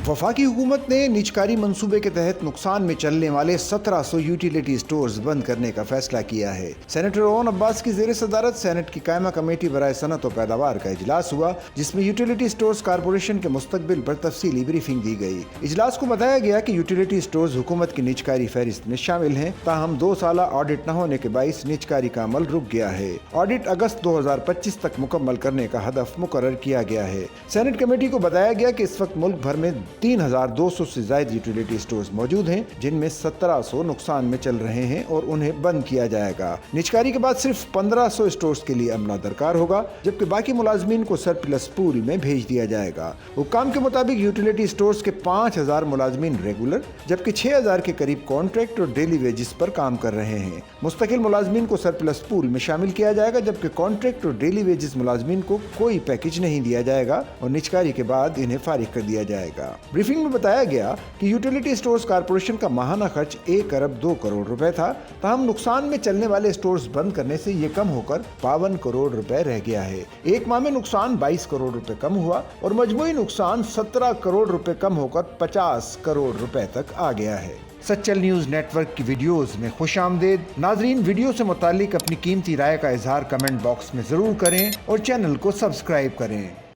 वफाकी हुकूमत ने निजकारी मंसूबे के तहत नुकसान में चलने वाले 1700 यूटिलिटी स्टोर्स बंद करने का फैसला किया है। सेनेटर ओवन अब्बास की ज़ेर सदारत सेनेट की कायमा कमेटी बराए सनत और पैदावार का इजलास हुआ, जिसमें यूटिलिटी स्टोर्स कारपोरेशन के मुस्तकबिल पर तफसीली ब्रीफिंग दी गई। इजलास को बताया गया कि यूटिलिटी स्टोर्स हुकूमत की निजकारी फहरिस्त में शामिल हैं, ताहम 2 साला ऑडिट न होने के बाइस निजकारी का अमल रुक गया है। ऑडिट अगस्त 2025 तक मुकम्मल करने का हदफ मुकर्रर किया गया है। सेनेट कमेटी को बताया गया कि इस वक्त मुल्क भर में 3200 से ज्यादा यूटिलिटी स्टोर्स मौजूद हैं, जिनमें 1700 नुकसान में चल रहे हैं और उन्हें बंद किया जाएगा। निजकारी के बाद सिर्फ 1500 स्टोर्स के लिए अमला दरकार होगा, जबकि बाकी मुलाजमीन को सरप्लस पूल में भेज दिया जाएगा। हुक्काम के मुताबिक यूटिलिटी स्टोर्स के 5000 मुलाजमीन रेगुलर, जबकि 6000 के करीब कॉन्ट्रैक्ट और डेली वेजिस पर काम कर रहे हैं। मुस्तकिल मुलाजमीन को सरप्लस पूल में शामिल किया जाएगा, जबकि कॉन्ट्रैक्ट और डेली वेजिस मुलाजमीन को कोई पैकेज नहीं दिया जाएगा और निजकारी के बाद इन्हें फारिग कर दिया जाएगा। ब्रीफिंग में बताया गया कि यूटिलिटी स्टोर्स कारपोरेशन का माहाना खर्च 1 अरब 2 करोड़ रुपए था, ताहम नुकसान में चलने वाले स्टोर्स बंद करने से ये कम होकर 52 करोड़ रुपए रह गया है। एक माह में नुकसान 22 करोड़ रुपए कम हुआ और मजमूई नुकसान 17 करोड़ रुपए कम होकर 50 करोड़ रुपए तक आ गया है। सच्चल न्यूज़ नेटवर्क की वीडियोस में खुशामदीद। नाजरीन, वीडियो से मुतालिक अपनी कीमती राय का इजहार कमेंट बॉक्स में ज़रूर करें और चैनल को सब्सक्राइब करें।